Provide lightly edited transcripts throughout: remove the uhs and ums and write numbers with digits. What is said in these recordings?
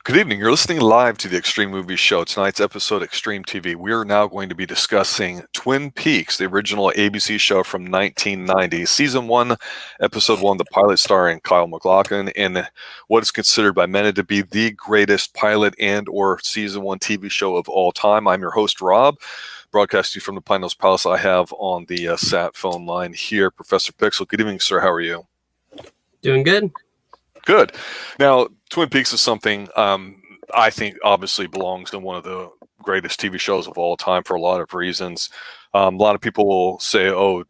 Good evening. You're listening live to the Xtreme Movie Show. Tonight's episode, Xtreme TV. We are now going to be discussing Twin Peaks, the original ABC show from 1990. Season 1, Episode 1, the pilot starring Kyle MacLachlan, in what is considered by many to be the greatest pilot and or Season 1 TV show of all time. I'm your host, Rob, broadcasting from the Pine Hills Palace. I have on the SAT phone line here Professor Pixel. Good evening, sir. How are you? Doing good. Good. Now, Twin Peaks is something I think obviously belongs in one of the greatest TV shows of all time for a lot of reasons. A lot of people will say, oh,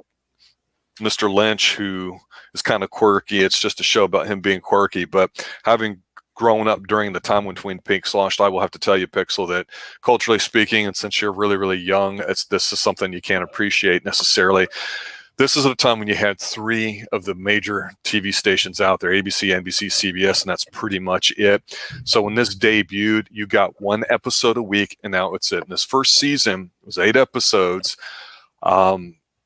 Mr. Lynch, who is kind of quirky, it's just a show about him being quirky. But having grown up during the time when Twin Peaks launched, I will have to tell you, Pixel, that culturally speaking, and since you're really, really young, this is something you can't appreciate necessarily. This is at a time when you had 3 of the major TV stations out there, ABC, NBC, CBS, and that's pretty much it. So when this debuted, you got 1 episode a week, and now it's it. And this first season was 8 episodes.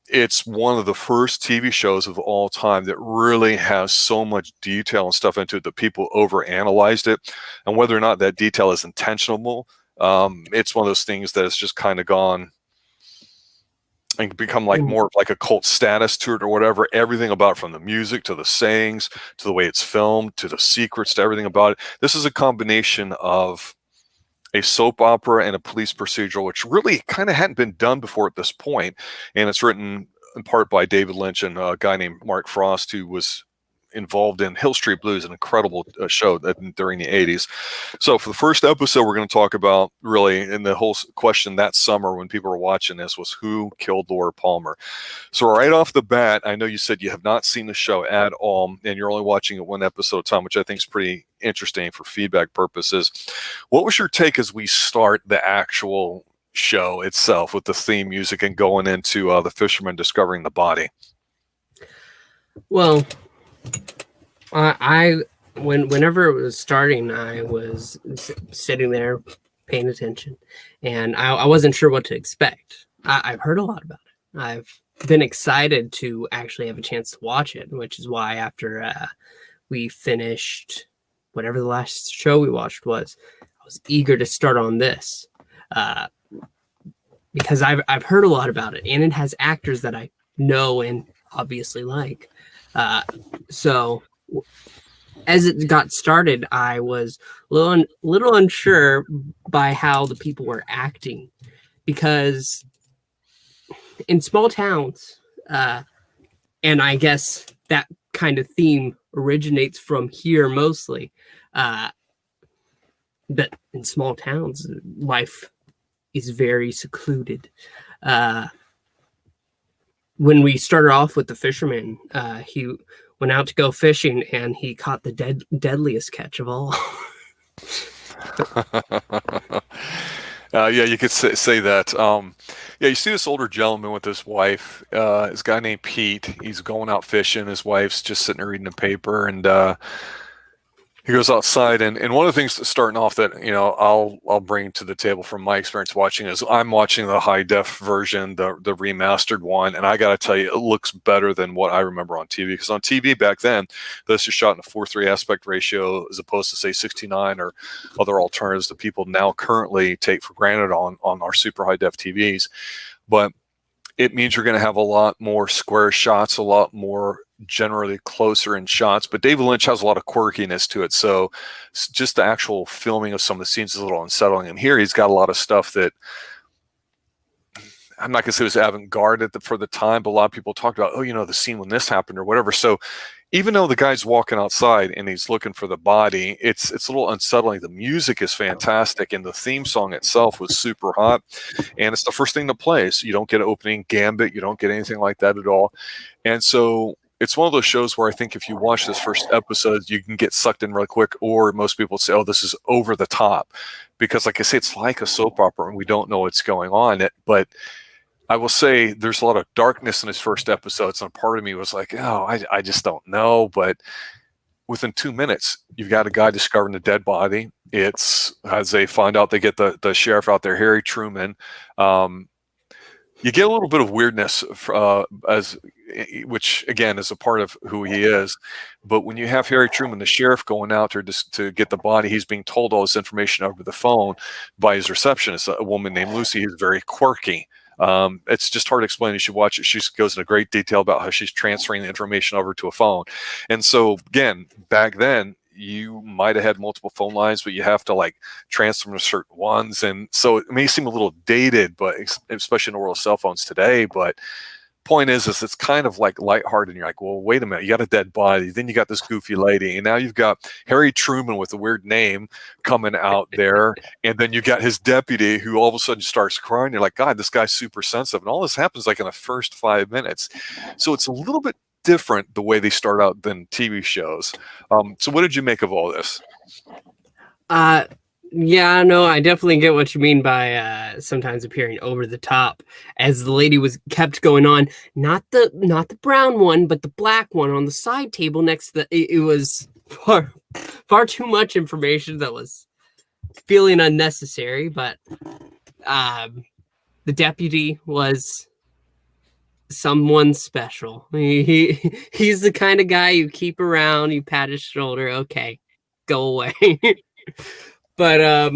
It's one of the first TV shows of all time that really has so much detail and stuff into it that people overanalyzed it. And whether or not that detail is intentional, it's one of those things that has just kind of gone and become like more like a cult status to it or whatever. Everything about it, from the music to the sayings to the way it's filmed to the secrets to everything about it. This is a combination of a soap opera and a police procedural, which really kind of hadn't been done before at this point. And it's written in part by David Lynch and a guy named Mark Frost, who was involved in Hill Street Blues, an incredible show during the 80s. So for the first episode, we're going to talk about really, and the whole question that summer when people were watching this was who killed Laura Palmer. So right off the bat, I know you said you have not seen the show at all, and you're only watching it 1 episode at a time, which I think is pretty interesting for feedback purposes. What was your take as we start the actual show itself with the theme music and going into the fisherman discovering the body? Well, whenever it was starting, I was sitting there paying attention, and I wasn't sure what to expect. I've heard a lot about it. I've been excited to actually have a chance to watch it, which is why after we finished whatever the last show we watched was, I was eager to start on this because I've heard a lot about it, and it has actors that I know and obviously like. So as it got started, I was a little unsure by how the people were acting, because in small towns, and I guess that kind of theme originates from here mostly, but in small towns, life is very secluded. When we started off with the fisherman, he went out to go fishing, and he caught the deadliest catch of all. Yeah, you could say that. Yeah, you see this older gentleman with his wife, this guy named Pete. He's going out fishing. His wife's just sitting there reading the paper, and he goes outside. And one of the things starting off that, I'll bring to the table from my experience watching is I'm watching the high def version, the remastered one, and I got to tell you, it looks better than what I remember on TV. Because on TV back then, this is shot in a 4:3 aspect ratio as opposed to say 69 or other alternatives that people now currently take for granted on our super high def TVs. But it means you're going to have a lot more square shots, a lot more generally closer in shots, but David Lynch has a lot of quirkiness to it. So just the actual filming of some of the scenes is a little unsettling. And here he's got a lot of stuff that I'm not going to say it was avant-garde for the time, but a lot of people talked about, the scene when this happened or whatever. So even though the guy's walking outside and he's looking for the body, it's a little unsettling. The music is fantastic, and the theme song itself was super hot. And it's the first thing to play. So you don't get an opening gambit. You don't get anything like that at all. And so it's one of those shows where I think if you watch this first episode, you can get sucked in real quick, or most people say, oh, this is over the top. Because like I say, it's like a soap opera and we don't know what's going on. But I will say there's a lot of darkness in his first episodes, and a part of me was like, oh, I just don't know. But within 2 minutes, you've got a guy discovering the dead body. It's, as they find out, they get the sheriff out there, Harry Truman. You get a little bit of weirdness as which again is a part of who he is. But when you have Harry Truman, the sheriff, going out there to get the body, he's being told all this information over the phone by his receptionist, a woman named Lucy, who's very quirky. It's just hard to explain. You should watch it. She goes into great detail about how she's transferring the information over to a phone. And so again, back then, you might have had multiple phone lines, but you have to like transfer to certain ones. And so it may seem a little dated, but especially in the world of cell phones today. But point is it's kind of like lighthearted. And you're like, well, wait a minute, you got a dead body. Then you got this goofy lady. And now you've got Harry Truman with a weird name coming out there. And then you got his deputy who all of a sudden starts crying. You're like, God, this guy's super sensitive. And all this happens like in the first 5 minutes. So it's a little bit different the way they start out than TV shows. So what did you make of all this? Yeah, no, I definitely get what you mean by sometimes appearing over the top, as the lady was kept going on. Not the brown one, but the black one on the side table next to it was far too much information that was feeling unnecessary. But the deputy was someone special. He's the kind of guy you keep around, you pat his shoulder, okay, go away. But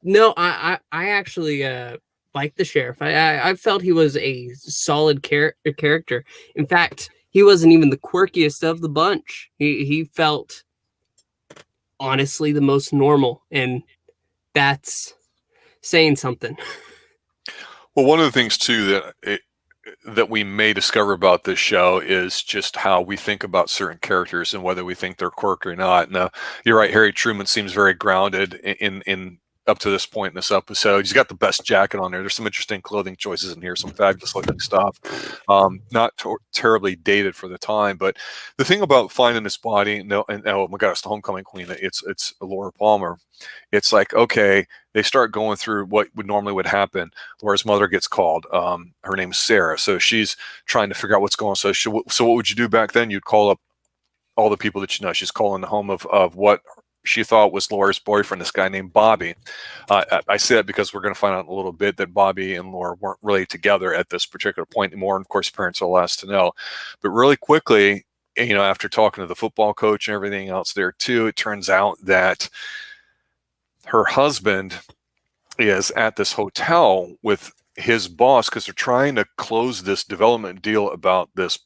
no, I actually like the sheriff. I felt he was a solid character. In fact, he wasn't even the quirkiest of the bunch. He felt honestly the most normal, and that's saying something. Well, one of the things too that we may discover about this show is just how we think about certain characters and whether we think they're quirky or not. Now, you're right. Harry Truman seems very grounded in up to this point in this episode. He's got the best jacket on there. There's some interesting clothing choices in here, some fabulous looking stuff. Not terribly dated for the time, but the thing about finding this body, and oh my God, it's the homecoming queen. It's Laura Palmer. It's like, okay, they start going through what would happen. Laura's mother gets called. Her name's Sarah, so she's trying to figure out what's going on. So what would you do back then? You'd call up all the people that you know. She's calling the home of what she thought was Laura's boyfriend, this guy named Bobby. I say that because we're going to find out in a little bit that Bobby and Laura weren't really together at this particular point anymore. And of course, parents are last to know. But really quickly, after talking to the football coach and everything else there too, it turns out that her husband is at this hotel with his boss because they're trying to close this development deal about this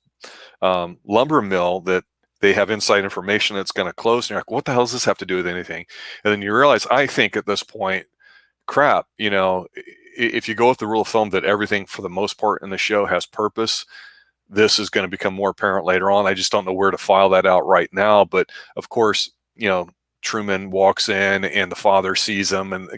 lumber mill that they have inside information that's going to close. And you're like, what the hell does this have to do with anything? And then you realize, I think at this point, crap, if you go with the rule of thumb that everything for the most part in the show has purpose, this is going to become more apparent later on. I just don't know where to file that out right now. But of course, Truman walks in and the father sees him, and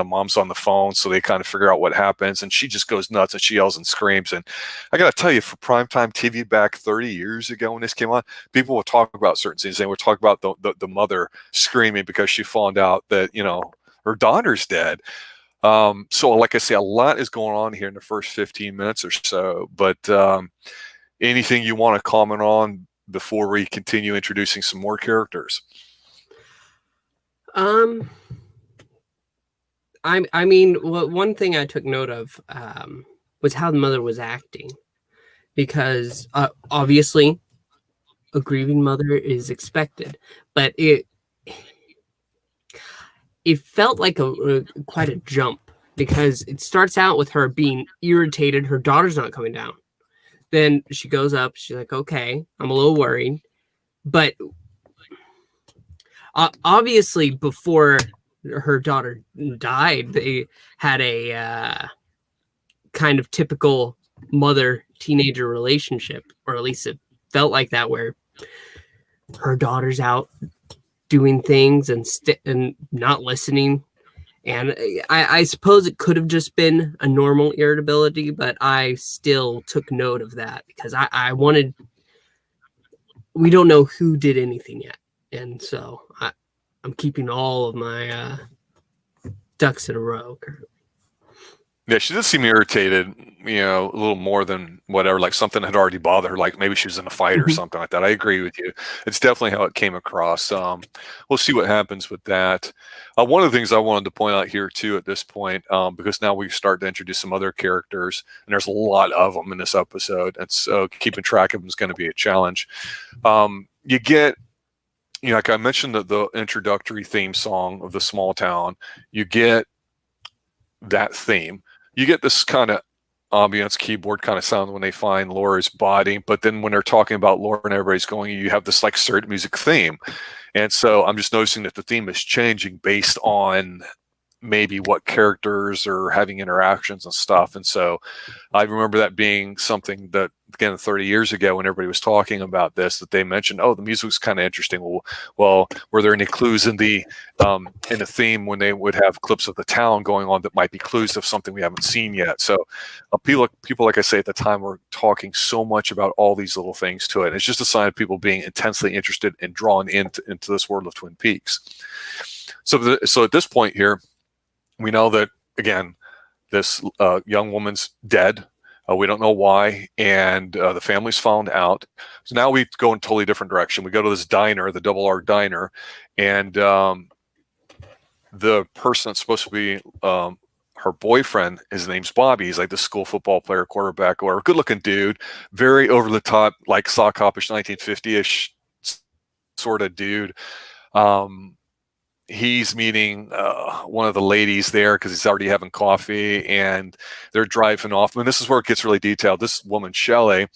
mom's on the phone, so they kind of figure out what happens, and she just goes nuts and she yells and screams. And I gotta tell you, for primetime TV back 30 years ago when this came on, people would talk about certain scenes. They would talk about the mother screaming because she found out that her daughter's dead. So like I say, a lot is going on here in the first 15 minutes or so. But anything you want to comment on before we continue introducing some more characters? I mean, one thing I took note of was how the mother was acting, because obviously a grieving mother is expected, but it felt like quite a jump, because it starts out with her being irritated. Her daughter's not coming down. Then she goes up. She's like, okay, I'm a little worried, but obviously, before her daughter died, they had a kind of typical mother-teenager relationship, or at least it felt like that, where her daughter's out doing things and not listening. And I suppose it could have just been a normal irritability, but I still took note of that because I wanted... We don't know who did anything yet. And so I'm keeping all of my ducks in a row currently. Yeah, she did seem irritated, a little more than whatever, like something had already bothered her, like maybe she was in a fight or Mhm. something like that. I agree with you. It's definitely how it came across. We'll see what happens with that. One of the things I wanted to point out here too at this point, because now we start to introduce some other characters, and there's a lot of them in this episode, and so keeping track of them is going to be a challenge. You get, like I mentioned, the introductory theme song of the small town. You get that theme. You get this kind of ambience keyboard kind of sound when they find Laura's body, but then when they're talking about Laura and everybody's going, you have this like certain music theme. And so I'm just noticing that the theme is changing based on maybe what characters are having interactions and stuff. And so I remember that being something that, again, 30 years ago when everybody was talking about this, that they mentioned, oh, the music was kind of interesting. Well, were there any clues in the theme when they would have clips of the town going on that might be clues of something we haven't seen yet? So people, like I say, at the time were talking so much about all these little things to it. It's just a sign of people being intensely interested and drawn into this world of Twin Peaks. So at this point here, we know that, again, this young woman's dead. We don't know why, and the family's found out. So now we go in a totally different direction. We go to this diner, the Double R Diner, and the person that's supposed to be her boyfriend, his name's Bobby. He's like the school football player, quarterback, or a good-looking dude, very over-the-top, like sock hopish, 1950-ish sort of dude. He's meeting one of the ladies there because he's already having coffee, and they're driving off. And this is where it gets really detailed. This woman, Shelley,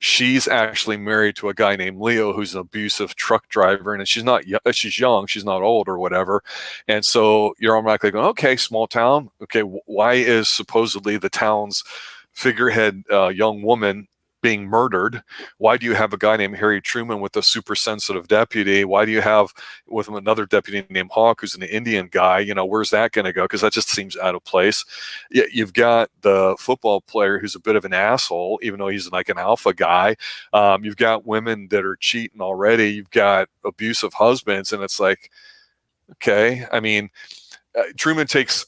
she's actually married to a guy named Leo, who's an abusive truck driver, and she's young, she's not old or whatever. And so you're automatically going, okay, small town. Okay, why is supposedly the town's figurehead young woman being murdered? Why do you have a guy named Harry Truman with a super sensitive deputy? Why do you have with him another deputy named Hawk, who's an Indian guy? Where's that going to go? Because that just seems out of place. You've got the football player who's a bit of an asshole, even though he's like an alpha guy. You've got women that are cheating already. You've got abusive husbands, and it's like, okay. I mean, Truman takes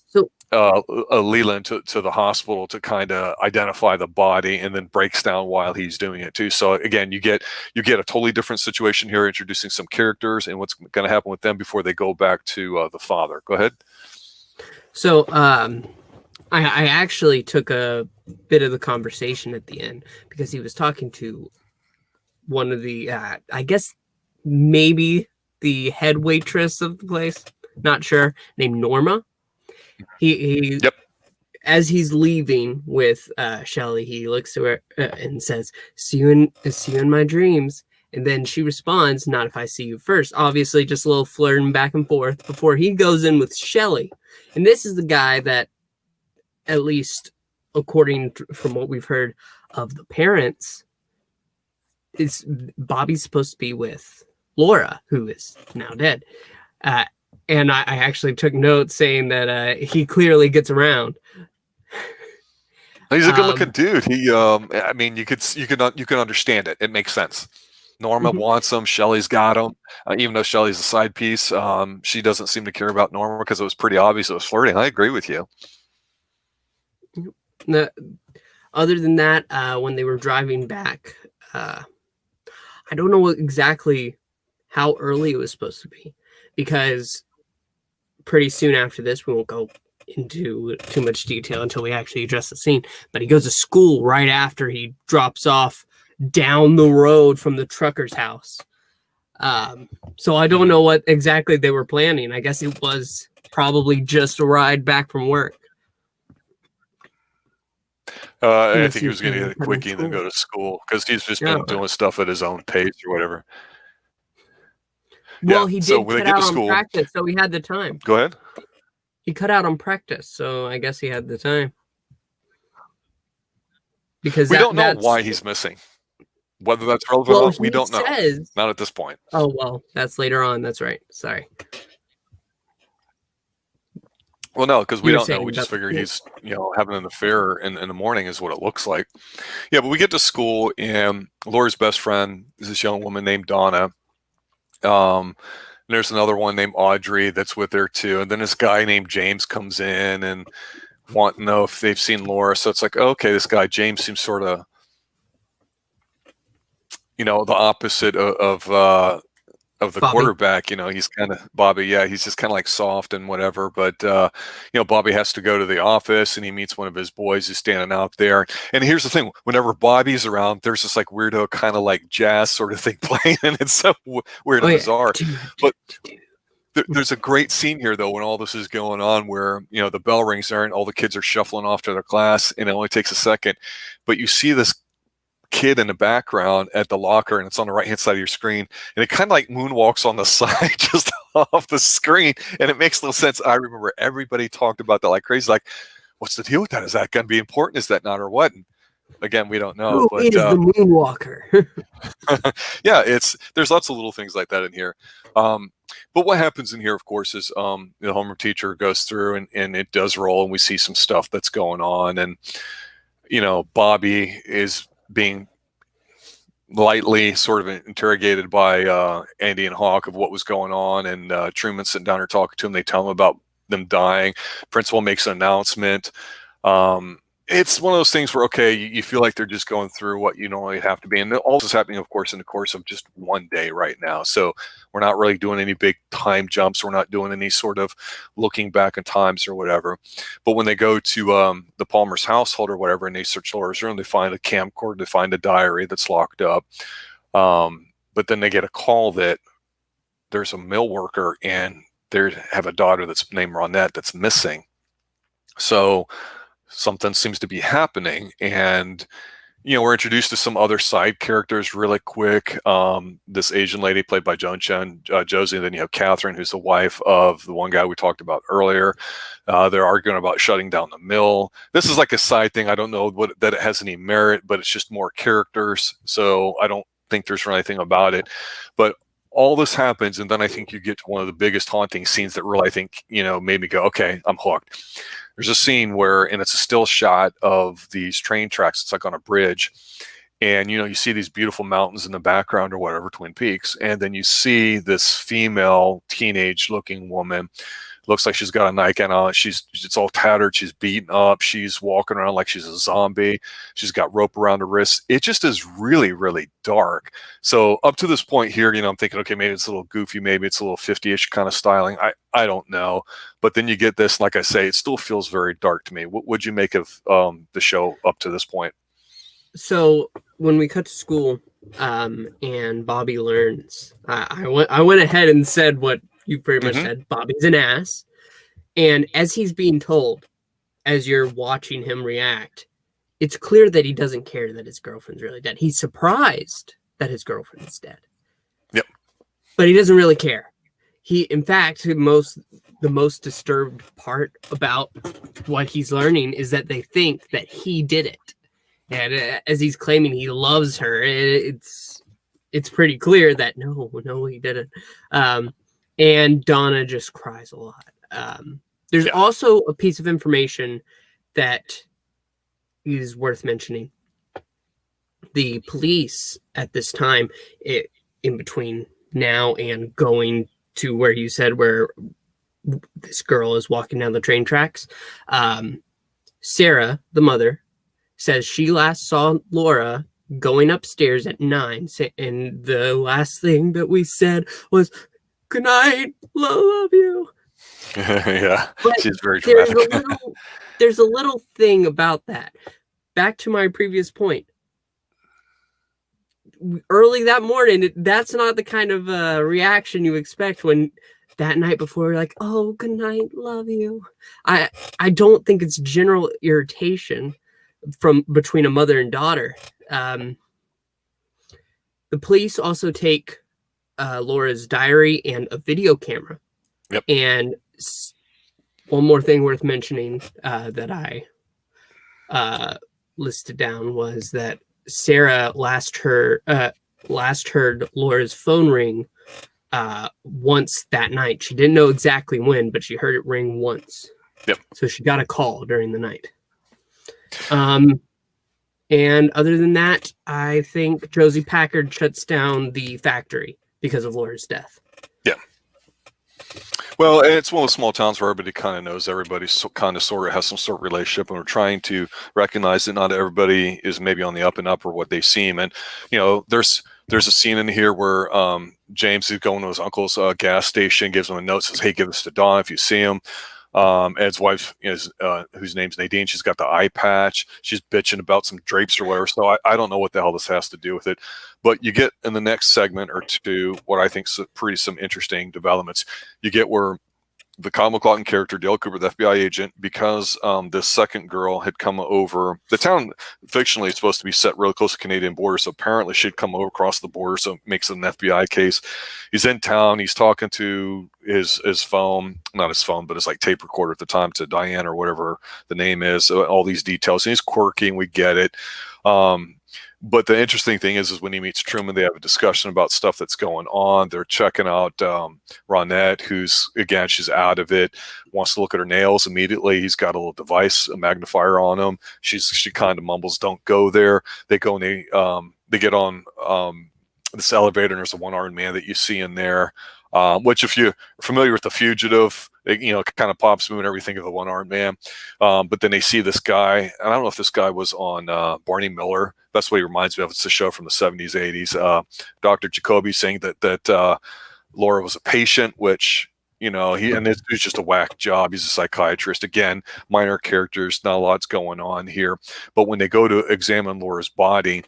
Leland to the hospital to kind of identify the body, and then breaks down while he's doing it too. So again, you get a totally different situation here, introducing some characters and what's going to happen with them before they go back to the father. Go ahead. So I actually took a bit of the conversation at the end because he was talking to one of the I guess maybe the head waitress of the place, not sure, named Norma. He Yep. As he's leaving with Shelley, he looks to her and says, see you in my dreams. And then she responds, not if I see you first. Obviously, just a little flirting back and forth before he goes in with Shelley. And this is the guy that, at least according from what we've heard of the parents, is Bobby's supposed to be with Laura, who is now dead. And I actually took notes saying that he clearly gets around. He's a good-looking dude. He, I mean, you can understand it. It makes sense. Norma wants him. Shelley's got him. Even though Shelley's a side piece, she doesn't seem to care about Norma because it was pretty obvious it was flirting. I agree with you. Other than that, when they were driving back, I don't know exactly how early it was supposed to be, because pretty soon after this, we won't go into too much detail until we actually address the scene, but he goes to school right after he drops off down the road from the trucker's house. So I don't know what exactly they were planning. I guess it was probably just a ride back from work. I think he was going to get a quickie and then go to school because he's just been doing stuff at his own pace or whatever. Well, he did cut out on practice, so he had the time. Go ahead. He cut out on practice, so I guess he had the time. Because we don't know why he's missing. Whether that's relevant or not, we don't know. Not at this point. Oh, well, that's later on. That's right. Sorry. Well, no, because we don't know. We just figure he's, having an affair in the morning is what it looks like. Yeah, but we get to school, and Laura's best friend is this young woman named Donna. There's another one named Audrey that's with her too, and then this guy named James comes in, and want to know if they've seen Laura. So it's like, okay, this guy James seems sort of, the opposite of the Bobby. quarterback. He's kind of Bobby. Yeah, he's just kind of like soft and whatever. But Bobby has to go to the office, and he meets one of his boys who's standing out there. And here's the thing: whenever Bobby's around, there's this like weirdo kind of like jazz sort of thing playing, and it's so weird and bizarre. But there's a great scene here, though, when all this is going on, where the bell rings there, and all the kids are shuffling off to their class, and it only takes a second, but you see this kid in the background at the locker, and it's on the right hand side of your screen, and it kind of like moonwalks on the side just off the screen, and it makes no sense. I remember everybody talked about that like crazy, like, what's the deal with that? Is that going to be important? Is that not, or what? And again, we don't know. Who is the moonwalker? Yeah, there's lots of little things like that in here. But what happens in here, of course, is the homeroom teacher goes through, and it does roll, and we see some stuff that's going on, and Bobby is being lightly sort of interrogated by Andy and Hawk of what was going on, and Truman's sitting down there talking to him. They tell him about them dying. Principal makes an announcement. It's one of those things where, okay, you feel like they're just going through what you normally have to be. And all this is happening, of course, in the course of just one day right now. So we're not really doing any big time jumps. We're not doing any sort of looking back in times or whatever. But when they go to the Palmer's household or whatever, and they search Laura's room, they find a camcorder, they find a diary that's locked up. But then they get a call that there's a mill worker, and they have a daughter that's named Ronette that's missing. So something seems to be happening, and we're introduced to some other side characters really quick. This Asian lady played by Joan Chen, Josie, and then you have Catherine, who's the wife of the one guy we talked about earlier. They're arguing about shutting down the mill. This is like a side thing. I don't know that it has any merit, but it's just more characters, so I don't think there's really anything about it. But all this happens, and then I think you get to one of the biggest haunting scenes that really, I think, made me go, okay, I'm hooked. There's a scene where, and it's a still shot of these train tracks. It's like on a bridge. And, you see these beautiful mountains in the background or whatever, Twin Peaks. And then you see this female teenage looking woman. Looks like she's got a nightgown on. It's all tattered. She's beaten up. She's walking around like she's a zombie. She's got rope around her wrists. It just is really, really dark. So up to this point here, I'm thinking, okay, maybe it's a little goofy. Maybe it's a little 50-ish kind of styling. I don't know. But then you get this, like I say, it still feels very dark to me. What would you make of the show up to this point? So when we cut to school and Bobby learns, I went ahead and said what you pretty much said. Bobby's an ass. And as he's being told, as you're watching him react, it's clear that he doesn't care that his girlfriend's really dead. He's surprised that his girlfriend is dead. Yep. But he doesn't really care. In fact, the most disturbed part about what he's learning is that they think that he did it. And as he's claiming he loves her, it's pretty clear that no, he didn't. And Donna just cries a lot. There's also a piece of information that is worth mentioning. The police at this time, in between now and going to where you said where this girl is walking down the train tracks, Sarah, the mother, says she last saw Laura going upstairs at 9, and the last thing that we said was, "Good night, love you." Yeah, but she's very dramatic. There's a little thing about that. Back to my previous point. Early that morning, that's not the kind of reaction you expect when that night before you're like, "Oh, good night, love you." I don't think it's general irritation between a mother and daughter. The police also take Laura's diary and a video camera. Yep. And one more thing worth mentioning that I listed down was that Sarah last heard Laura's phone ring once that night. She didn't know exactly when, but she heard it ring once. Yep. So she got a call during the night. And other than that, I think Josie Packard shuts down the factory because of Laura's death. Yeah. Well, and it's one of those small towns where everybody kind of knows everybody, so kind of sort of has some sort of relationship, and we're trying to recognize that not everybody is maybe on the up and up or what they seem. And there's a scene in here where James is going to his uncle's gas station, gives him a note, says, "Hey, give this to Don if you see him." Ed's wife is whose name's Nadine. She's got the eye patch. She's bitching about some drapes or whatever. So I don't know what the hell this has to do with it. But you get in the next segment or two what I think is some interesting developments. You get where the Kyle MacLachlan character, Dale Cooper, the FBI agent, because this second girl had come over. The town fictionally is supposed to be set really close to the Canadian border, so apparently she'd come over across the border, so it makes it an FBI case. He's in town. He's talking to his phone, not his phone, but his like tape recorder at the time, to Diane or whatever the name is. All these details, and he's quirky, and we get it. But the interesting thing is when he meets Truman, they have a discussion about stuff that's going on. They're checking out Ronette, who's, again, she's out of it, wants to look at her nails immediately. He's got a little device, a magnifier on him. She kind of mumbles, "Don't go there." They go and they get on this elevator, and there's a one-armed man that you see in there, which if you're familiar with The Fugitive, it kind of pops me whenever you think of the one-armed man. But then they see this guy, and I don't know if this guy was on Barney Miller. That's what he reminds me of. It's a show from the 70s, 80s. Dr. Jacoby saying that Laura was a patient, which, and this dude's just a whack job. He's a psychiatrist. Again, minor characters, not a lot's going on here. But when they go to examine Laura's body,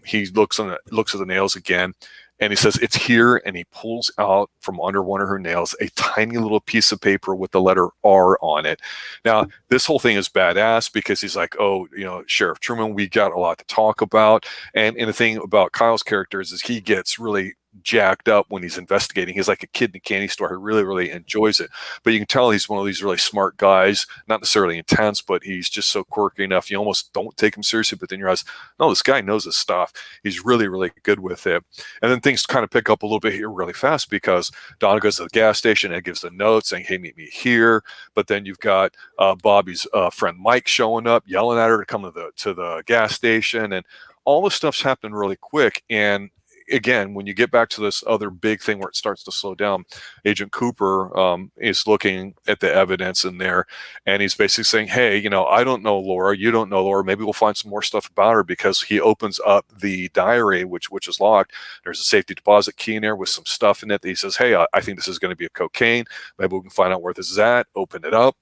he looks at the nails again, and he says, "It's here," and he pulls out from under one of her nails a tiny little piece of paper with the letter R on it. Now, this whole thing is badass because he's like, "Oh, Sheriff Truman, we got a lot to talk about." And the thing about Kyle's character is he gets really jacked up when he's investigating. He's like a kid in a candy store who really, really enjoys it. But you can tell he's one of these really smart guys, not necessarily intense, but he's just so quirky enough. You almost don't take him seriously, but then you realize, no, this guy knows his stuff. He's really, really good with it. And then things kind of pick up a little bit here really fast because Donna goes to the gas station and gives the note saying, "Hey, meet me here." But then you've got Bobby's friend Mike showing up, yelling at her to come to the gas station. And all this stuff's happening really quick. And again, when you get back to this other big thing where it starts to slow down, Agent Cooper is looking at the evidence in there, and he's basically saying, "Hey, I don't know Laura. You don't know Laura. Maybe we'll find some more stuff about her," because he opens up the diary, which is locked. There's a safety deposit key in there with some stuff in it that he says, "Hey, I think this is going to be a cocaine. Maybe we can find out where this is at." Open it up.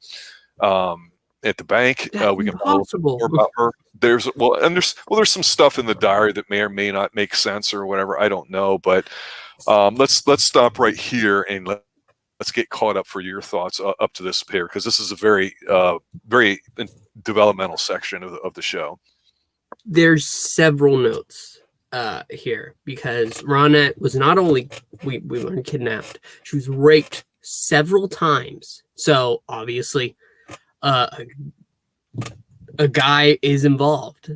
At the bank, we can find a little bit more about her. There's some stuff in the diary that may or may not make sense or whatever. I don't know, but let's stop right here and let's get caught up for your thoughts up to this here, because this is a very very developmental section of the show. There's several notes here because Ronette was not only we learned kidnapped, she was raped several times. So obviously, a guy is involved.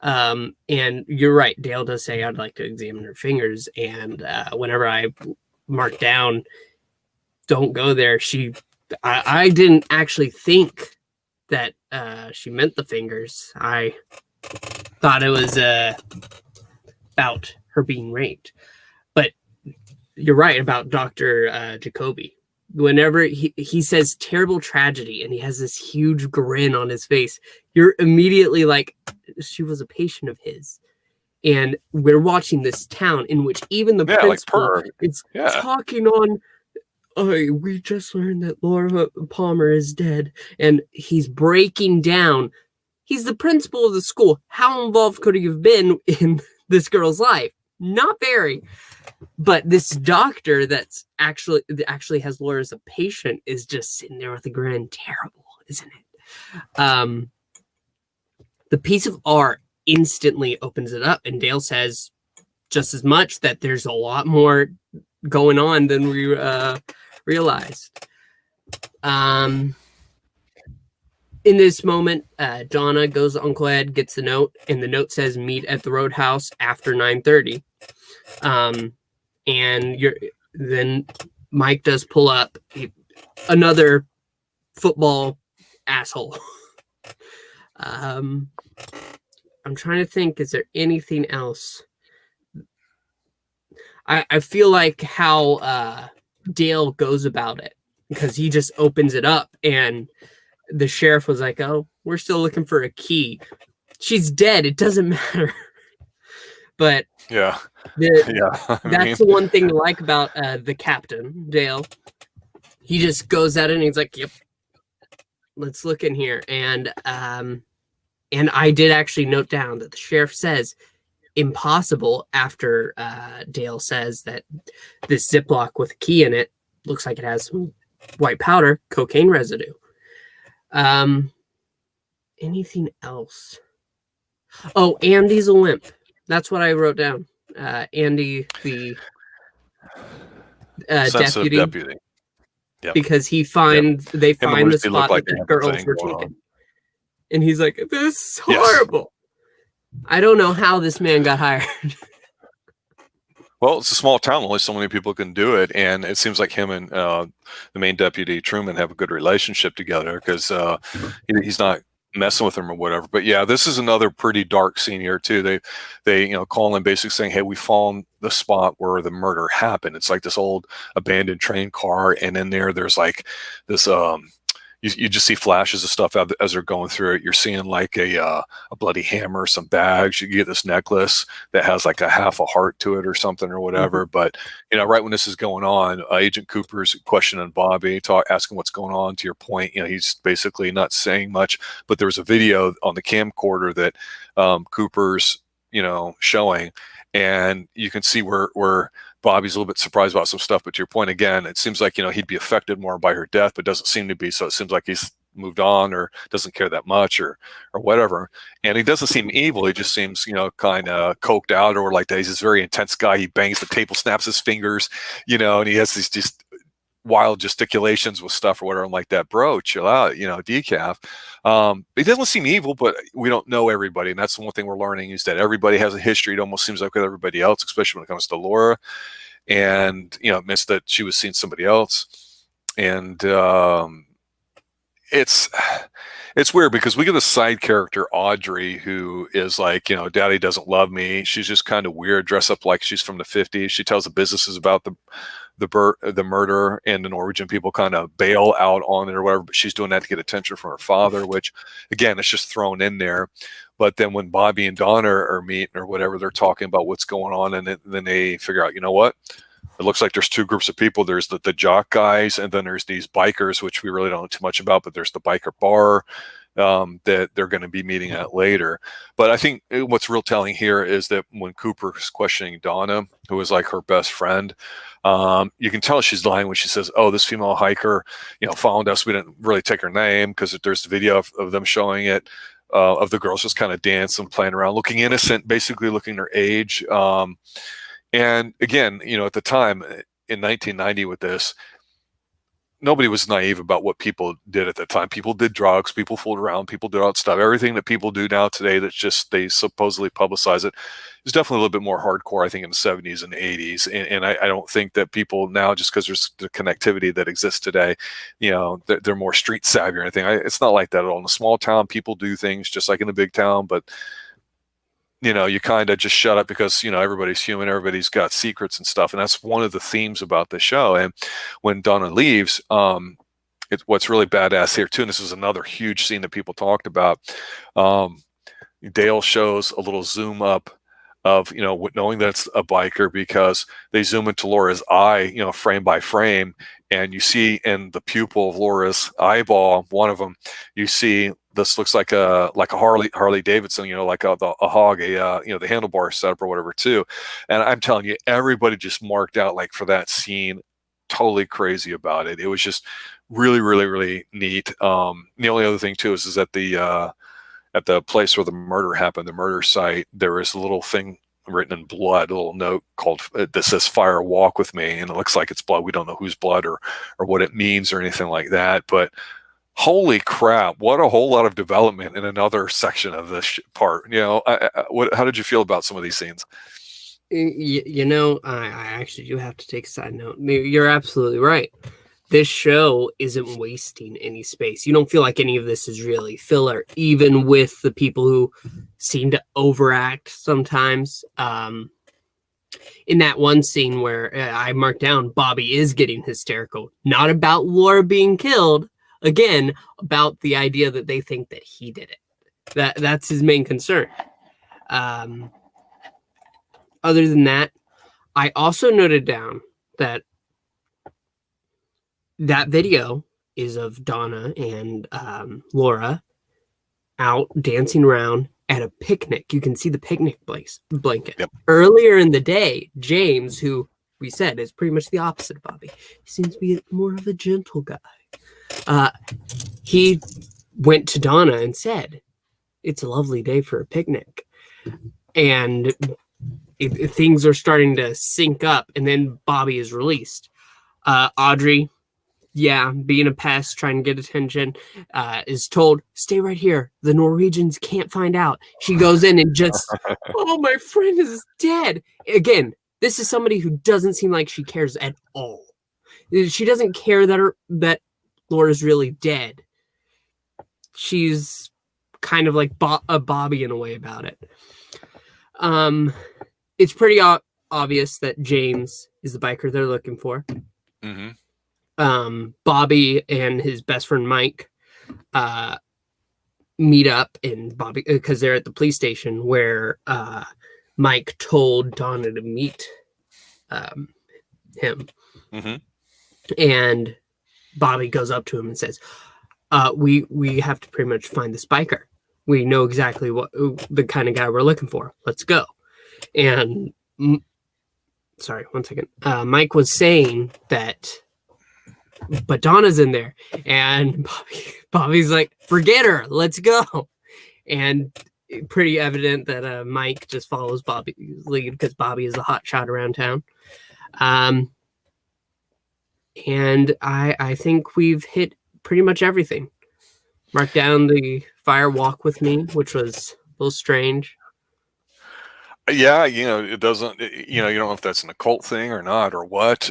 And you're right. Dale does say, "I'd like to examine her fingers." And whenever I mark down, "Don't go there," I didn't actually think that she meant the fingers. I thought it was about her being raped. But you're right about Dr. Jacoby. Whenever he says "terrible tragedy" and he has this huge grin on his face, you're immediately like, she was a patient of his. And we're watching this town in which even the principal is talking on, "Oh, we just learned that Laura Palmer is dead," and he's breaking down. He's the principal of the school. How involved could he have been in this girl's life? Not very. But this doctor that's actually has Laura as a patient is just sitting there with a grin. Terrible, isn't it? The piece of art instantly opens it up, and Dale says just as much, that there's a lot more going on than we realized. In this moment, Donna goes to Uncle Ed, gets the note, and the note says, "Meet at the Roadhouse after 9:30." And then Mike does pull up another football asshole. I'm trying to think, is there anything else? I feel like how Dale goes about it, because he just opens it up and the sheriff was like, "Oh, we're still looking for a key. She's dead. It doesn't matter." But Yeah. Yeah. I mean, that's the one thing to like about the captain, Dale. He just goes at it and he's like, "Yep, let's look in here." And I did actually note down that the sheriff says impossible after Dale says that this Ziploc with a key in it looks like it has some white powder, cocaine residue. Anything else? Oh, Andy's a wimp. That's what I wrote down. Andy, the deputy. Yep. Because they find the spot like that the girls were taken. On. And he's like, "This is horrible." Yes. I don't know how this man got hired. Well, it's a small town. Only so many people can do it. And it seems like him and the main deputy, Truman, have a good relationship together because he's not messing with him or whatever. But yeah, this is another pretty dark scene here too. They call in basically saying, "Hey, we found the spot where the murder happened." It's like this old abandoned train car, and in there's like this you just see flashes of stuff as they're going through it. You're seeing like a bloody hammer, some bags. You get this necklace that has like a half a heart to it or something or whatever. Mm-hmm. But right when this is going on, Agent Cooper's questioning Bobby, asking what's going on. To your point, he's basically not saying much. But there was a video on the camcorder that Cooper's showing, and you can see where Bobby's a little bit surprised about some stuff, but to your point again, it seems like, he'd be affected more by her death, but doesn't seem to be. So it seems like he's moved on or doesn't care that much or whatever. And he doesn't seem evil. He just seems, kind of coked out or like that. He's this very intense guy. He bangs the table, snaps his fingers, and he has these just wild gesticulations with stuff or whatever. I'm like, that bro, chill out, decaf. He doesn't seem evil, but we don't know everybody. And that's the one thing we're learning is that everybody has a history. It almost seems like with everybody else, especially when it comes to Laura. And, admits that she was seeing somebody else. And it's weird because we get a side character, Audrey, who is like, Daddy doesn't love me. She's just kind of weird, dress up like she's from the 50s. She tells the businesses about the murder, and the Norwegian people kind of bail out on it or whatever, but she's doing that to get attention from her father, which again, it's just thrown in there. But then when Bobby and Donna are meeting or whatever, they're talking about what's going on, and then they figure out, what? It looks like there's two groups of people. There's the jock guys, and then there's these bikers, which we really don't know too much about, but there's the biker bar that they're going to be meeting at later. But I think what's real telling here is that when Cooper is questioning Donna, who is like her best friend, you can tell she's lying when she says, "Oh, this female hiker, found us. We didn't really take her name," because there's the video of them showing it, of the girls just kind of dancing, playing around, looking innocent, basically looking their age. And again, at the time in 1990 with this, nobody was naive about what people did at the time. People did drugs, people fooled around, people did all that stuff. Everything that people do now today that's just, they supposedly publicize it, is definitely a little bit more hardcore, I think, in the 70s and 80s. And I don't think that people now, just because there's the connectivity that exists today, they're more street savvy or anything. It's not like that at all. In a small town, people do things just like in a big town, but you kind of just shut up because, everybody's human, everybody's got secrets and stuff. And that's one of the themes about the show. And when Donna leaves, what's really badass here too, and this is another huge scene that people talked about, Dale shows a little zoom up of, knowing that it's a biker, because they zoom into Laura's eye, frame by frame, and you see in the pupil of Laura's eyeball, one of them, you see this looks like a Harley Davidson, like a hog, the handlebar setup or whatever too. And I'm telling you, everybody just marked out like for that scene, totally crazy about it. It was just really, really, really neat. The only other thing too is at the place where the murder happened, the murder site, there is a little thing written in blood, a little note called that says "Fire Walk with Me," and it looks like it's blood. We don't know whose blood or what it means or anything like that, but holy crap, what a whole lot of development in another section of this part. How did you feel about some of these scenes? I actually do have to take a side note. You're absolutely right. This show isn't wasting any space. You don't feel like any of this is really filler, even with the people who seem to overact sometimes. in that one scene where I marked down, Bobby is getting hysterical, not about Laura being killed, again, about the idea that they think that he did it. That's his main concern. Other than that, I also noted down that video is of Donna and Laura out dancing around at a picnic. You can see the picnic blanket. Yep. Earlier in the day, James, who we said is pretty much the opposite of Bobby, he seems to be more of a gentle guy. He went to Donna and said, "It's a lovely day for a picnic." And things are starting to sync up, and then Bobby is released. Audrey, being a pest, trying to get attention, is told, "Stay right here. The Norwegians can't find out." She goes in and just, "Oh, my friend is dead." Again, this is somebody who doesn't seem like she cares at all. She doesn't care that Laura's really dead. She's kind of like a Bobby in a way about it. It's pretty obvious that James is the biker they're looking for. Mm-hmm. Bobby and his best friend Mike meet up, and Bobby, because they're at the police station where Mike told Donna to meet him. Mm-hmm. And Bobby goes up to him and says, we have to pretty much find this biker. We know exactly what the kind of guy we're looking for. Let's go. And sorry, one second. Mike was saying that, but Donna's in there, and Bobby's like, "Forget her, let's go." And pretty evident that Mike just follows Bobby's lead because Bobby is a hot shot around town. And I think we've hit pretty much everything. Mark down the fire walk with me, which was a little strange. Yeah, it doesn't, you don't know if that's an occult thing or not or what.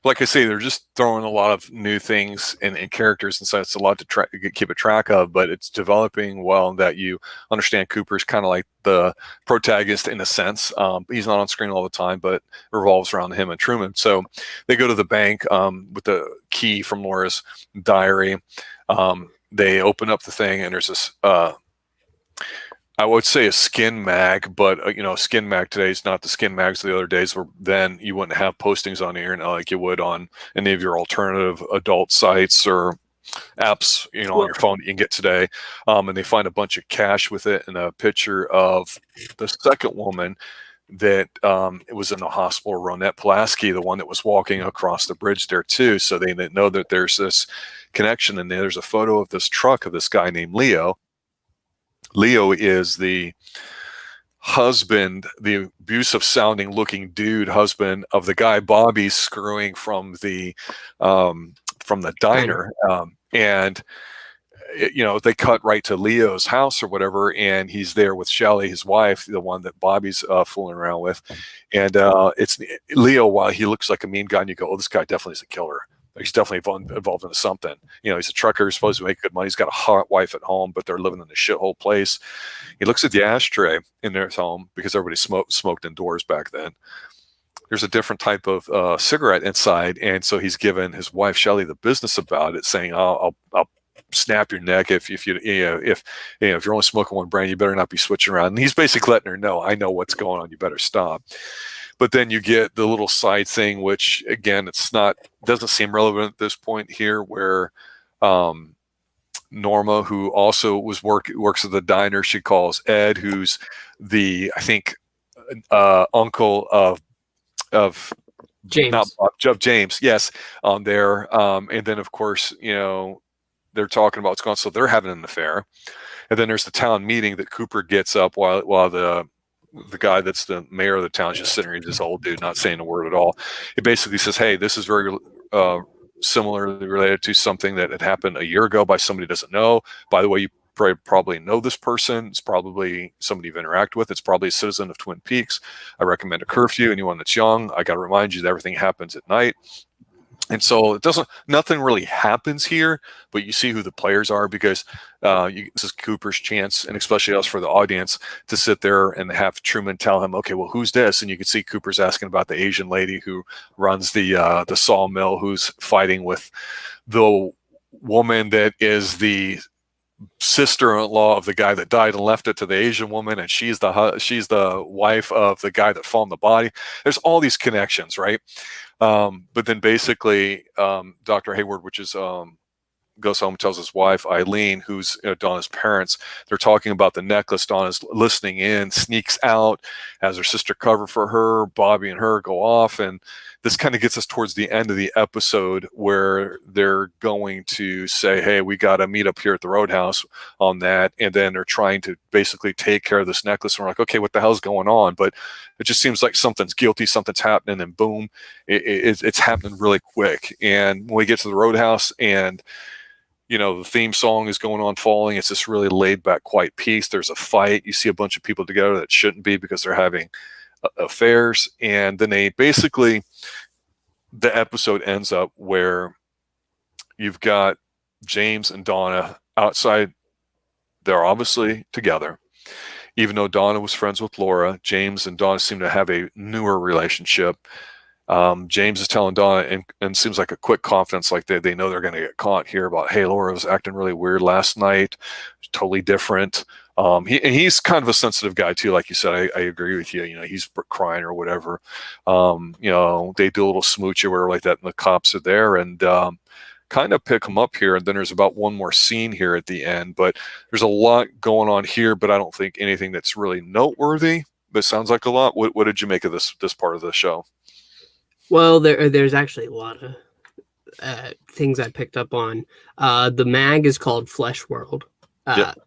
Like I say, they're just throwing a lot of new things and characters, and so it's a lot to keep a track of, but it's developing well that you understand Cooper's kind of like the protagonist in a sense. He's not on screen all the time, but it revolves around him and Truman. So they go to the bank with the key from Laura's diary. They open up the thing, and there's this I would say a skin mag, but skin mag today is not the skin mags of the other days, where then you wouldn't have postings on the internet like you would on any of your alternative adult sites or apps, on your phone that you can get today. And they find a bunch of cash with it and a picture of the second woman that it was in the hospital, Ronette Pulaski, the one that was walking across the bridge there too. So they know that there's this connection, and there's a photo of this truck of this guy named Leo. Leo is the husband, the abusive sounding looking dude husband of the guy Bobby's screwing from the diner. And they cut right to Leo's house or whatever, and he's there with Shelly, his wife, the one that Bobby's fooling around with. And it's Leo, while he looks like a mean guy, and you go, "Oh, this guy definitely is a killer. He's definitely involved in something." He's a trucker, he's supposed to make good money. He's got a hot wife at home, but they're living in a shithole place. He looks at the ashtray in their home, because everybody smoked indoors back then. There's a different type of cigarette inside, and so he's given his wife Shelly the business about it, saying, "I'll snap your neck if you're only smoking one brand, you better not be switching around." And he's basically letting her know, "I know what's going on. You better stop." But then you get the little side thing, which again, doesn't seem relevant at this point here, where Norma, who also works at the diner, she calls Ed, who's the, I think, uncle of James. Not Bob, of James, yes, on there. And then of course, they're talking about what's going on, so they're having an affair. And then there's the town meeting that Cooper gets up while the guy that's the mayor of the town is just sitting there, this old dude not saying a word at all. He basically says, "Hey, this is very similarly related to something that had happened a year ago by somebody who doesn't know. By the way, you probably know this person. It's probably somebody you've interacted with. It's probably a citizen of Twin Peaks. I recommend a curfew. Anyone that's young, I got to remind you that everything happens at night." And so nothing really happens here, but you see who the players are, because this is Cooper's chance, and especially us for the audience, to sit there and have Truman tell him, okay, well, who's this? And you can see Cooper's asking about the Asian lady who runs the sawmill, who's fighting with the woman that is the sister-in-law of the guy that died and left it to the Asian woman, and she's the wife of the guy that found the body. There's all these connections, right? But then basically, Dr. Hayward, which is goes home and tells his wife Eileen, who's Donna's parents, they're talking about the necklace. Donna's listening in, sneaks out, has her sister cover for her. Bobby and her go off, and this kind of gets us towards the end of the episode where they're going to say, hey, we got to meet up here at the Roadhouse on that. And then they're trying to basically take care of this necklace. And we're like, okay, what the hell's going on? But it just seems like something's guilty, something's happening, and boom, it's happening really quick. And when we get to the Roadhouse and the theme song is going on, falling, it's this really laid back, quiet piece. There's a fight. You see a bunch of people together that shouldn't be because they're having affairs. And then the episode ends up where you've got James and Donna outside. They're obviously together. Even though Donna was friends with Laura, James and Donna seem to have a newer relationship. James is telling Donna, and seems like a quick confidence, like they know they're going to get caught here, about, hey, Laura was acting really weird last night, totally different. He's kind of a sensitive guy too, like you said. I agree with you. He's crying or whatever. They do a little smooch or whatever like that, and the cops are there and kind of pick him up here. And then there's about one more scene here at the end, but there's a lot going on here, but I don't think anything that's really noteworthy. But sounds like a lot. What did you make of this part of the show? Well, there's actually a lot of things I picked up on. The mag is called Flesh World. Yep.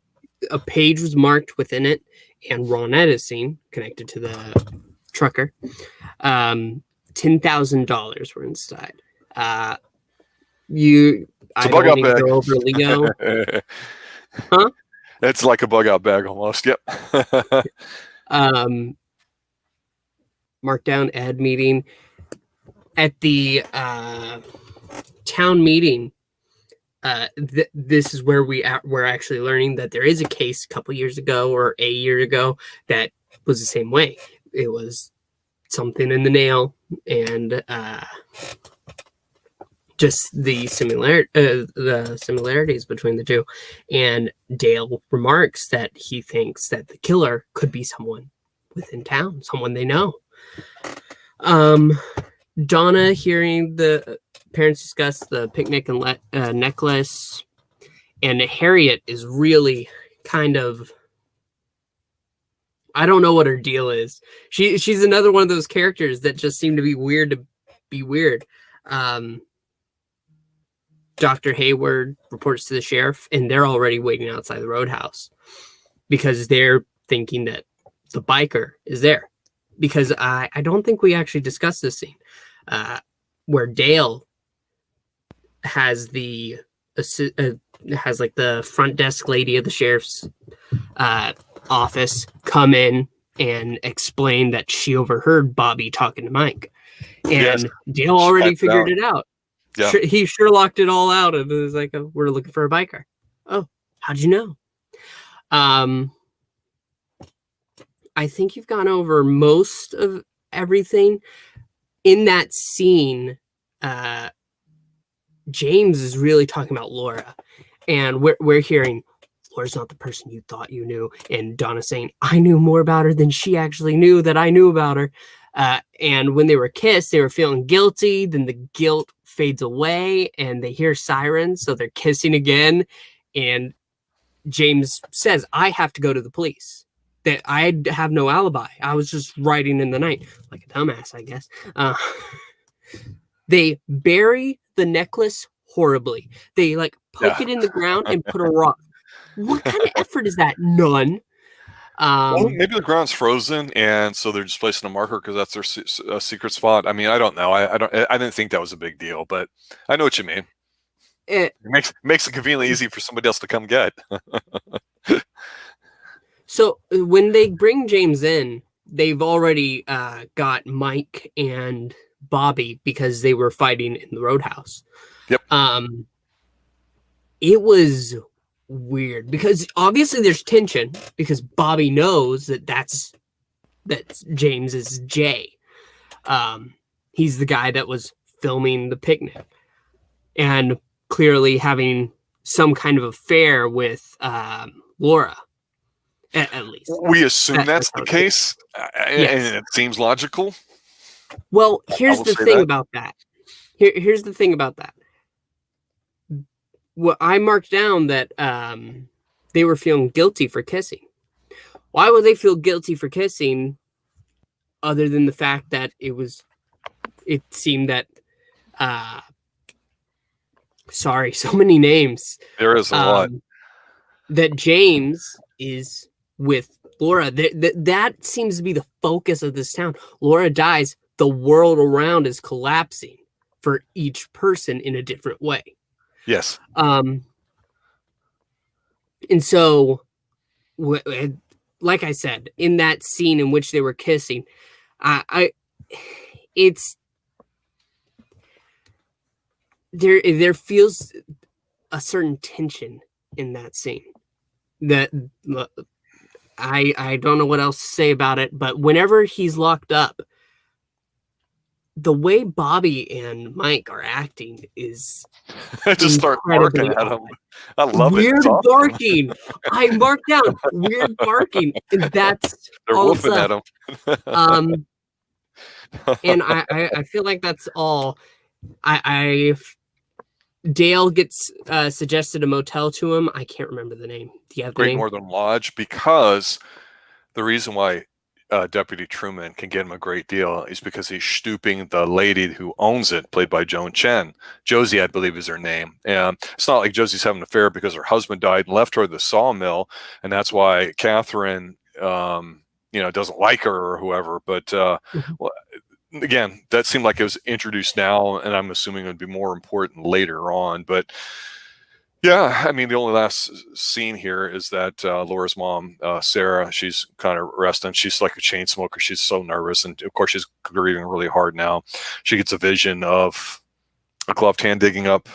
A page was marked within it, and Ronette is seen connected to the trucker. $10,000 were inside. I don't need to go over Leo. Huh? It's like a bug out bag almost. Yep. Markdown Ed meeting. At the town meeting, this is where we're actually learning that there is a case a couple years ago or a year ago that was the same way. It was something in the nail, and just the similarities between the two. And Dale remarks that he thinks that the killer could be someone within town, someone they know. Donna, hearing the parents discuss the picnic and necklace, and Harriet is really kind of, I don't know what her deal is. She's another one of those characters that just seem to be weird to be weird. Dr. Hayward reports to the sheriff, and they're already waiting outside the Roadhouse because they're thinking that the biker is there. Because I don't think we actually discussed this scene. Where Dale has the front desk lady of the sheriff's office come in and explain that she overheard Bobby talking to Mike, and yes, Dale already figured it out. Yeah. He Sherlocked it all out, and it was like, oh, we're looking for a biker. Oh, how'd you know? I think you've gone over most of everything. In that scene, James is really talking about Laura, and we're hearing, Laura's not the person you thought you knew, and Donna saying, I knew more about her than she actually knew that I knew about her. And when they were kissed, they were feeling guilty, then the guilt fades away, and they hear sirens, so they're kissing again, and James says, I have to go to the police. That I have no alibi. I was just riding in the night like a dumbass, I guess. They bury the necklace horribly. They poke it in the ground and put a rock. What kind of effort is that? None. Well, maybe the ground's frozen, and so they're just placing a marker because that's their secret spot. I mean, I don't know. I didn't think that was a big deal, but I know what you mean. It makes it conveniently easy for somebody else to come get. So when they bring James in, they've already got Mike and Bobby because they were fighting in the roadhouse. Yep. It was weird because obviously there's tension because Bobby knows that's James is Jay. He's the guy that was filming the picnic and clearly having some kind of affair with Laura. At least we assume that's the case, yes. and it seems logical. Well, here's the thing about that. Here's the thing about that. Well, I marked down that they were feeling guilty for kissing. Why would they feel guilty for kissing other than the fact that it seemed that sorry, so many names. There is a lot. That James is with Laura. That seems to be the focus of this town. Laura dies, the world around is collapsing for each person in a different way. Yes. And so, like I said, in that scene in which they were kissing, there feels a certain tension in that scene that I don't know what else to say about it, but whenever he's locked up, the way Bobby and Mike are acting is just start barking at him. I love weird barking. I marked down weird barking, and that's they're all wolfing at him. And I feel like that's all. Dale gets suggested a motel to him. I can't remember the name. Do you have the Great name? Northern Lodge, because the reason why Deputy Truman can get him a great deal is because he's stooping the lady who owns it, played by Joan Chen. Josie, I believe, is her name. And it's not like Josie's having an affair because her husband died and left her at the sawmill, and that's why Catherine, doesn't like her or whoever. But well, again, that seemed like it was introduced now, and I'm assuming it would be more important later on. But yeah, I mean, the only last scene here is that Laura's mom, Sarah, she's kind of resting. She's like a chain smoker. She's so nervous. And of course, she's grieving really hard now. She gets a vision of a gloved hand digging up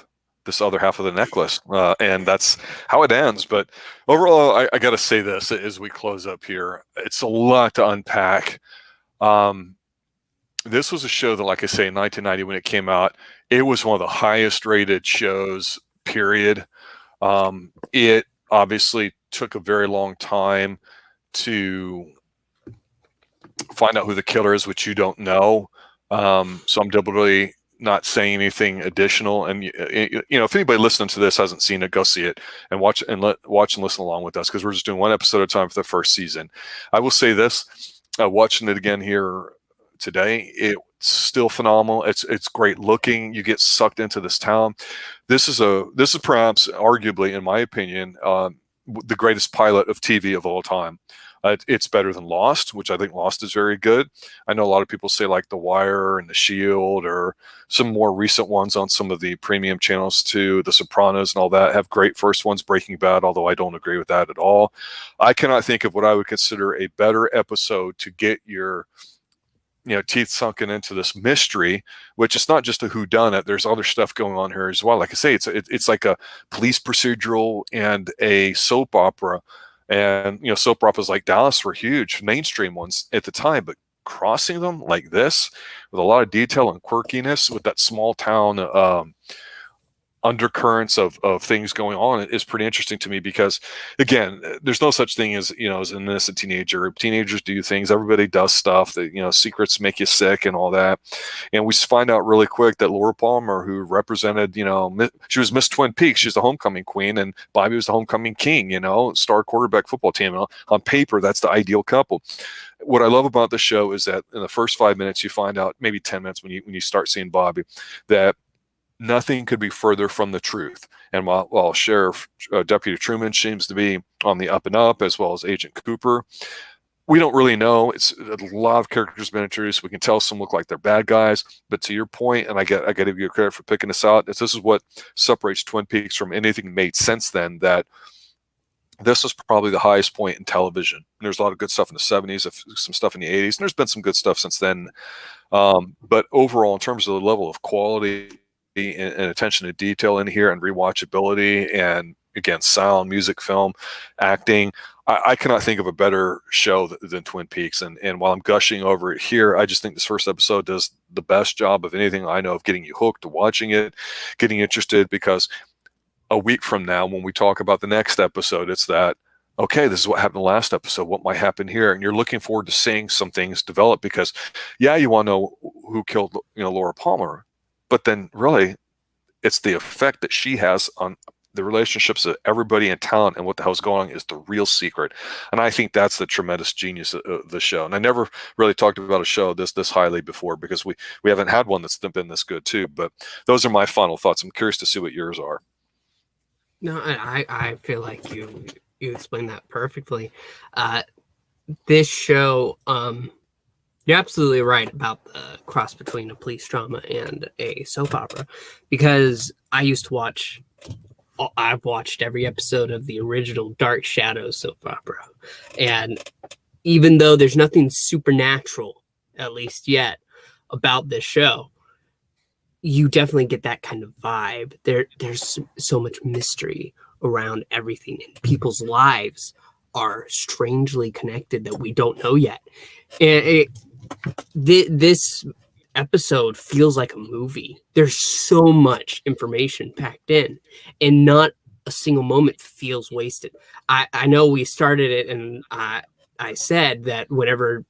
this other half of the necklace. And that's how it ends. But overall, I got to say this as we close up here. It's a lot to unpack. This was a show that, like I say, in 1990 when it came out, it was one of the highest rated shows, period. It obviously took a very long time to find out who the killer is, which you don't know. So I'm deliberately not saying anything additional. And if anybody listening to this hasn't seen it, go see it and watch and listen along with us, because we're just doing one episode at a time for the first season. I will say this: watching it again here today, it's still phenomenal. It's great looking. You get sucked into this town. This is perhaps, arguably, in my opinion, the greatest pilot of TV of all time. It's better than Lost, which I think Lost is very good. I know a lot of people say like The Wire and The Shield, or some more recent ones on some of the premium channels too, The Sopranos and all that, have great first ones. Breaking Bad, although I don't agree with that at all. I cannot think of what I would consider a better episode to get your teeth sunken into this mystery, which is not just a whodunit. There's other stuff going on here as well. Like I say, it's like a police procedural and a soap opera. And soap operas like Dallas were huge, mainstream ones at the time, but crossing them like this with a lot of detail and quirkiness with that small town undercurrents of things going on is pretty interesting to me, because again, there's no such thing as as an innocent teenager. Teenagers do things, everybody does stuff that secrets make you sick and all that. And we find out really quick that Laura Palmer, who represented she was Miss Twin Peaks, she's the homecoming queen, and Bobby was the homecoming king, star quarterback football team. On paper, that's the ideal couple. What I love about the show is that in the first 5 minutes you find out, maybe 10 minutes when you start seeing Bobby, that nothing could be further from the truth. And while Sheriff Deputy Truman seems to be on the up and up, as well as Agent Cooper, we don't really know. It's a lot of characters been introduced. We can tell some look like they're bad guys, but to your point, and I got to give you credit for picking this out, this is what separates Twin Peaks from anything made since then. That this is probably the highest point in television. There's a lot of good stuff in the 70s, some stuff in the 80s, and there's been some good stuff since then. But overall, in terms of the level of quality and attention to detail in here and rewatchability and, again, sound, music, film, acting, I cannot think of a better show than Twin Peaks. And while I'm gushing over it here, I just think this first episode does the best job of anything I know of getting you hooked to watching it, getting interested, because a week from now, when we talk about the next episode, it's that, okay, this is what happened in the last episode. What might happen here? And you're looking forward to seeing some things develop because, yeah, you want to know who killed, Laura Palmer, but then really it's the effect that she has on the relationships of everybody in town and what the hell's going on is the real secret. And I think that's the tremendous genius of the show. And I never really talked about a show this highly before because we haven't had one that's been this good too. But those are my final thoughts. I'm curious to see what yours are. No, I feel like you explained that perfectly. This show, you're absolutely right about the cross between a police drama and a soap opera, because I've watched every episode of the original Dark Shadows soap opera, and even though there's nothing supernatural, at least yet, about this show, you definitely get that kind of vibe. There's so much mystery around everything, and people's lives are strangely connected that we don't know yet. And this episode feels like a movie. There's so much information packed in, and not a single moment feels wasted. I know we started it, and I said that whenever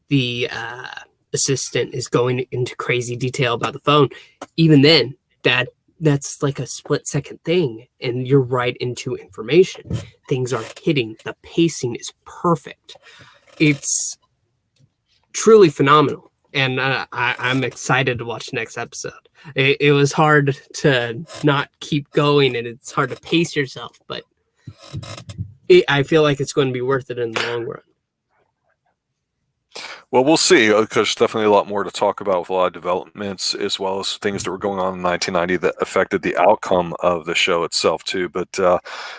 the assistant is going into crazy detail about the phone, even then that's like a split-second thing, and you're right into information. Things are hitting. The pacing is perfect. It's truly phenomenal, and I'm excited to watch the next episode. It was hard to not keep going, and it's hard to pace yourself, but I feel like it's going to be worth it in the long run. Well, we'll see, because there's definitely a lot more to talk about with a lot of developments, as well as things that were going on in 1990 that affected the outcome of the show itself, too. But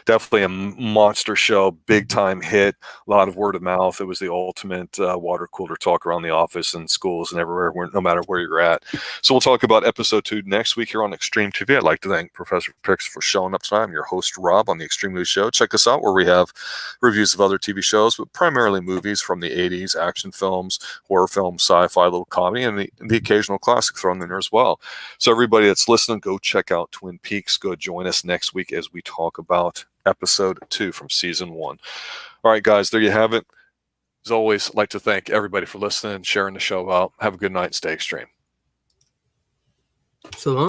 definitely a monster show, big-time hit, a lot of word of mouth. It was the ultimate water cooler talk around the office and schools and everywhere, no matter where you're at. So we'll talk about episode 2 next week here on Xtreme TV. I'd like to thank Professor Pix for showing up tonight. I'm your host, Rob, on the Xtreme News Show. Check us out where we have reviews of other TV shows, but primarily movies from the 80s, action films, horror films, sci-fi, little comedy, and the occasional classic thrown in there as well. So everybody that's listening, go check out Twin Peaks. Go join us next week as we talk about episode 2 from season 1. All right, guys, there you have it. As always, I'd like to thank everybody for listening and sharing the show out. Have a good night and stay extreme. So long.